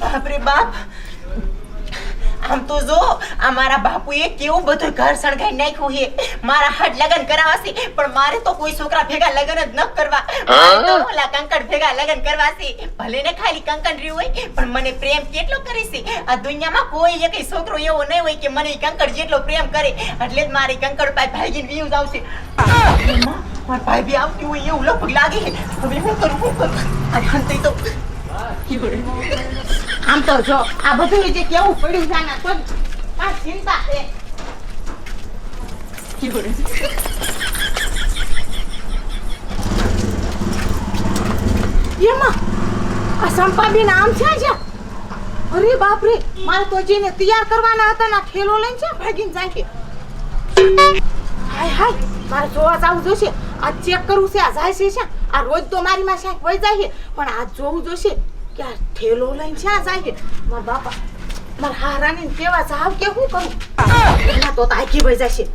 બાપ રે બાપ, આમ તો જો આ મારા બાપુએ કેવું બધું ઘર સળગાઈ નાખ્યું છે. મારા હાથ લગન કરાવશે, પણ મારે તો કોઈ છોકરા ભેગા લગન જ ન કરવા. મારે તો ઓલા કંકણ ભેગા લગન કરવાશે. ભલે ને ખાલી કંકણ રહ્યું હોય, પણ મને પ્રેમ કેટલો કરે છે. આ દુનિયામાં કોઈ એક છોકરો એવો નહીં હોય કે મને કંકણ જેટલો પ્રેમ કરે. એટલે જ મારી કંકણ પાસે ભાગીને વ્યુઝ આવશે. મારા ભાઈ બી આવતી હોય એવું લગભગ લાગે છે. હવે હું કરું? અરે હંતે તો આમ તો જો આ બધું જે કેવું પડ્યું છે ના તો આ ચિંતા છે. એમાં આ સંપાબેન આમ છે જ. અરે બાપ રે, મારે તો જેને તૈયાર કરવાના હતા ના ઠેલો લઈને છે ભાગીને જાય છે. હાય હાય, મારે જોવા જાવું જોશે. આ ચેક કરવું છે, આ જાય છે. આ રોજ તો મારી માં શાક વહી જાય છે, પણ આ જોવું જોશે કે આ ઠેલો લઈને ક્યાં જાય છે. મારા બાપા, મારા હારાને કેવા જાવ કે હું કરું? એના તો આખી વહી જાય છે.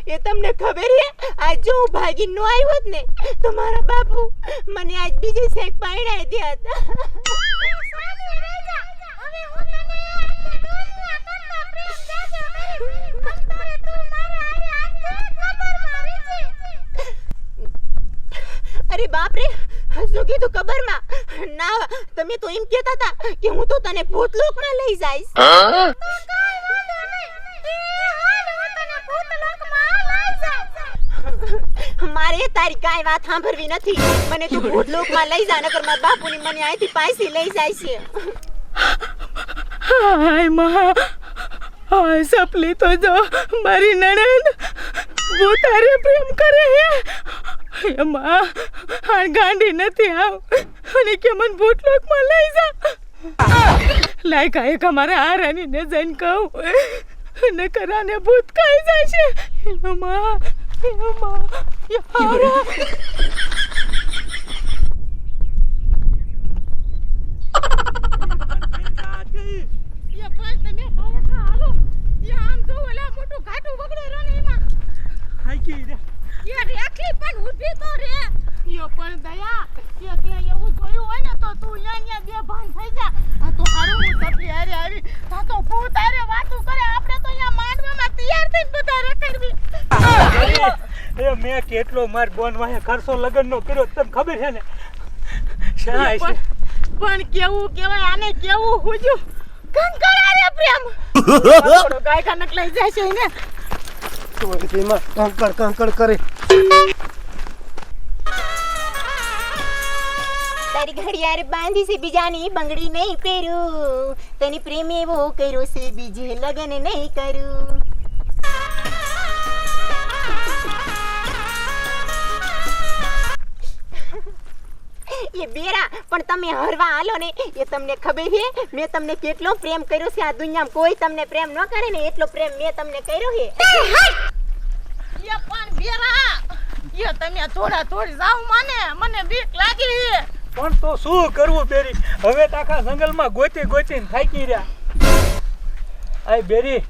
એ તમને ખબર છે આજ જો હું ભાગી નો આવ્યો ને તો મારા બાપુ મને આજ બીજી શેક પાણી દે હતા. અરે બાપ રે, શું કીધું ખબર માં? ના, તમે તો એમ કહેતા હતા કે હું તો તને ભૂતલોકમાં લઈ જઈશ. મારે તારી કાઈ વાત સાંભળવી નથી. મને તું ભૂતલોકમાં લઈ જા, નકર મારા બાપુની મને અહીંથી પાછી લઈ જાય છે. હાય માં, હાય સપલી તો જો મારી નણંદ ભૂતારે પ્રેમ કરે હે. એમાં આ ગાંડી નથી આવ અને કે મને ભૂતલોકમાં લઈ જા. લાય કાંઈક અમારા હારાની ને જઈને કહું, નકર આને ભૂત ખાઈ જાય છે. એમાં યારા મેં કેટલો માર બોન વાહે ખર્ચો લગન નો કર્યો તને ખબર છે ને? શાય છે પણ કેવું કેવાય આને, કેવું હુજુ કંકરારે પ્રેમ. થોડો ગાય કનક લઈ જાય છે ને તો એમાં કંકડ કરે. તારી ઘડિયાળ બાંધી છે બીજાની બંગડી નહીં પહેરું. તને પ્રેમ એવો કર્યો છે બીજે લગન નહીં કરું. એ બેરા, પણ તમે હરવા હાલો ને. એ તમને ખબર છે મેં તમને કેટલો પ્રેમ કર્યો છે. આ દુનિયામાં કોઈ તમને પ્રેમ ન કરે ને એટલો પ્રેમ મેં તમને કર્યો છે. એ પણ બેરા એ તમે થોડા થોડી જાવ મને બીક લાગી છે. પણ તો શું કરવું બેરી, હવે તો આખા જંગલમાં ગોતીને થાકી રહ્યા. આય બેરી,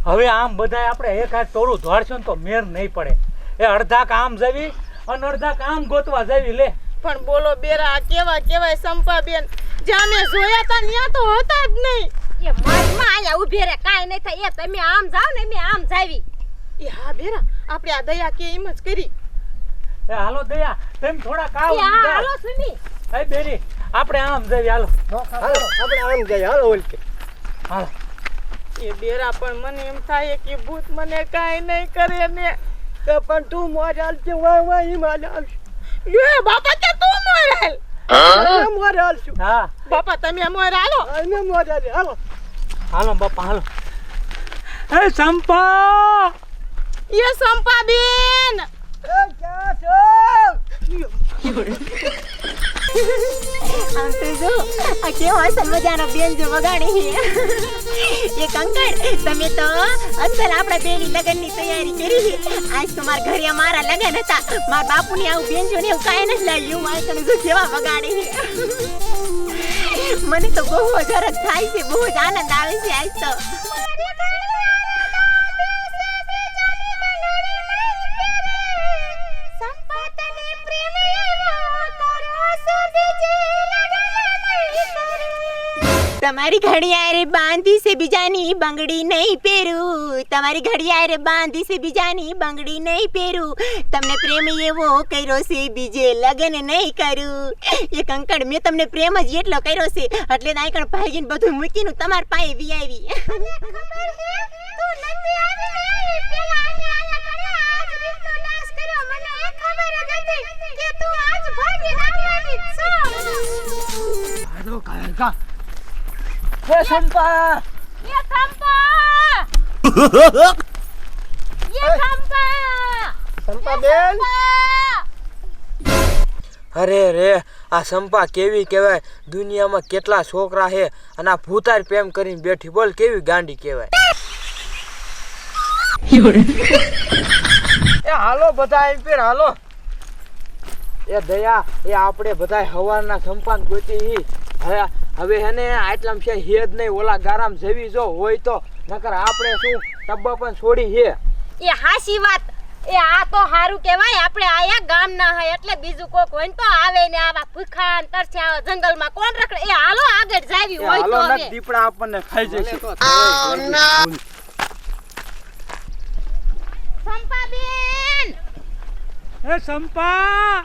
હવે આમ બધાય આપણે એક હાથ તોરું ધોડશું ને તો મેર નહીં પડે. એ અડધા કામ જવી અને અડધા કામ ગોતવા જવી. લે પણ બોલો બેરા કેવાય સંપાબેન, જ્યાં મેં જોયા તા ત્યાં તો હતા જ નહીં. એ મારી માં આયા ઊભી રે, કાઈ નહીં થાય. એ તમે આમ જાવ ને મેં આમ જાવી. એ હા બેરા, આપણે આ દયા કે એમ જ કરી. એ હાલો દયા, તેમ થોડા કામ એ હા હાલો સુમી. આય બેરી, આપણે આમ જવી. હાલો આપણે આમ જઈએ, હાલો ઓલકે. હાલો. એ બેરા પણ મને એમ થાય કે ભૂત મને કાઈ નહીં કરે ને. તો પણ તું મોર હાલશે, વાહ હિમાલ હાલશે. એ બાપા કે તું મોર હાલ. અમે મોર હાલશું. હા બાપા તમે મોર હાલો. અમે મોર હાલે, હાલો. હાલો બાપા હાલો. એ સંપા, એ સંપાબેન એ ક્યાં છો? આમ તો જો આ કેવો અસલ મજાનો બેન જો વગાડી છે. એ કંકણ, તમે તો અસલ આપણા બેની લગનની તૈયારી કરી છે. આજ તો મારા ઘરે મારા લગન હતા, મારા બાપુને આવું બેન જો ને એવું કાંઈ નથી લાગ્યું. આ તને જો કેવા વગાડે છે. મને તો બહુ જ હરખ થાય છે, બહુ જ આનંદ આવે છે આજ તો. તમારી ઘડિયાળે બાંધી છે બીજાની બંગડી નહીં પહેરું, તમારી ઘડિયાળે બાંધી છે બીજાની બંગડી નહીં પહેરું. તમને પ્રેમ એવો કર્યો છે બીજે લગન નહીં કરું. એ કંકણ, મેં તમને પ્રેમ જ એટલો કર્યો છે એટલે નાયકણ ભાગીને બધું મૂકીને તમાર પાસે વી આવી. એ સંપા, એ સંપા, એ સંપા, સંપાબેન. અરે રે, આ સંપા કેવી કહેવાય. દુનિયામાં કેટલા છોકરા છે અને આ ભૂતાર પ્રેમ કરીને બેઠી, બોલ કેવી ગાંડી કહેવાય. એ હાલો બધા એમ પેર હાલો. એ દયા, એ આપણે બધા હવારના સંપાન ગોતી. હવે હેને આટલામાં છે હેદ નહીં, ઓલા ગારામ જેવી જો હોય તો, નકર આપણે શું ટબ્બા પણ છોડી હે. એ હાસી વાત. એ આ તો હારું કહેવાય, આપણે આયા ગામ ના હોય એટલે બીજું કોક હોય ને તો આવે ને આવા ભૂખા ને તરસ્યા જંગલમાં કોણ રખડે. એ હાલો આગળ જાવી એ હોય તો હાલો હવે. ન દીપડા આપણને ખાઈ જશે. સંપાબેન, એ સંપા,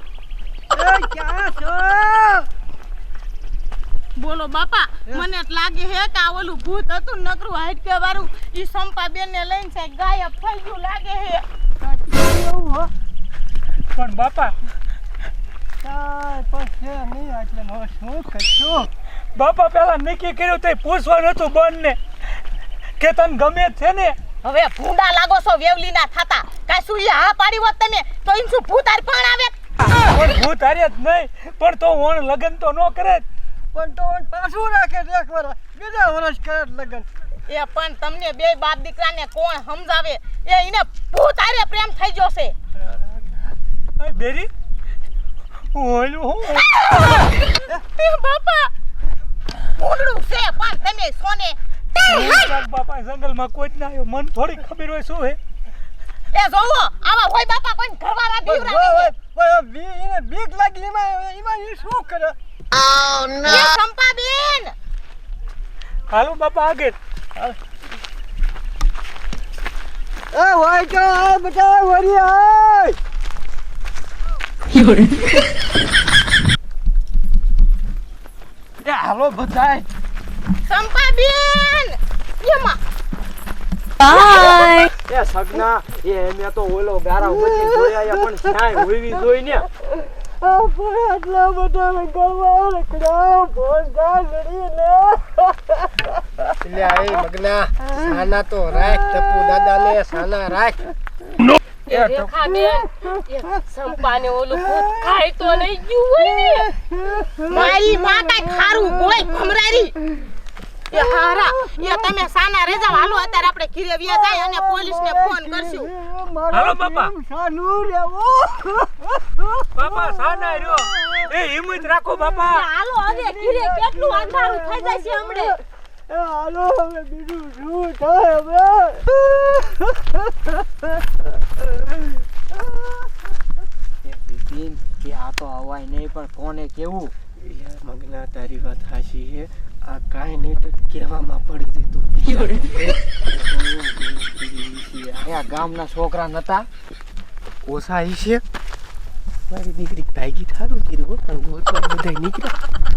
એ ક્યાં છો? બોલો બાપા, મને જ લાગે હે કે આ ઓલું ભૂત હતું નકરું હાઈટ કે વાળું ઈ સંપાબેન ને લઈને છે ગાયબ થઈ ગયું લાગે હે. એવું હો? પણ બાપા, કાંઈ પણ છે નહીં, એટલે હવે શું કરશું? બાપા પેલા નક્કી કર્યું તે પૂછવાનું હતું બોનને કે તને ગમે છે ને. હવે ભૂંડા લાગો છો વેવલીના થાતા. કાઈ શું ઈ હા પાડી હોત તમે તો ઈન શું ભૂત આર પણ આવે. પણ ભૂત હારે જ નહીં, પણ તો ઓણ લગન તો ન કરે. પણ તો પાછું રાખે એક વર્ષ, બીજા વર્ષ કરે લગન. એ પણ તમને બે બાપ દીકરાને કોણ સમજાવે. એ ઈને ભૂત આરે પ્રેમ થઈ ગયો છે. એ બેરી, ઓલું હું એ બાપા ભૂંડડું છે પણ તમે સોને. બાપા જંગલમાં કોઈ જ ના આવ્યો, મને થોડી ખબર હોય શું હે. એ જોવો આવા હોય બાપા કોઈ ઘરવાળા બીવરાવે. એને બીક લાગી, એમાં એ શું કરે? એ સંપાબેન, હાલો બાપા આગળ. એ હોય તો આ બધા વરી આય. એ હાલો બધાય. સંપાબેન એમાં એ સગના, એ મેં તો ઓલો ગારા ઉપરથી જોયા પણ ક્યાંય હોવી જોઈ ને. આટલા બધા ગરવા રખડા ભોંડા લડી લે. એટલે આ મગના સાના તો રાખ, ટપુ દાદા ને સાના રાખ. એ રેખા બેન, એ સંપાને ઓલું ભૂત ખાઈ તો નહીં ગયું હોય ને. મારી માં કાઈ ખારું ગોય ભમરારી. એ હારા એ તમે સાના રેજા હાલો અત્યારે આપણે ઘીરે વ્યા જાય અને પોલીસને ફોન કરશું. હાલો બાપા. સાનું રેવો બાપા સાના રહ્યો. એ હિંમત રાખો બાપા. હાલો હવે ઘીરે કેટલું અંધારું થઈ જાય છે હમણે. હાલો હવે બીજું શું થાય હવે એ બિપિન કે આ તો હવાય નહીં પણ કોને કેવું? યાર મગના તારી વાત હાચી છે આ કાંઈ નહીં તો કહેવામાં પડી દીધું આ ગામના છોકરા નતા ઓછા છે મારી દીકરી ભાગી થારું કર્યું પણ ગોતવા બધા નીકળ્યા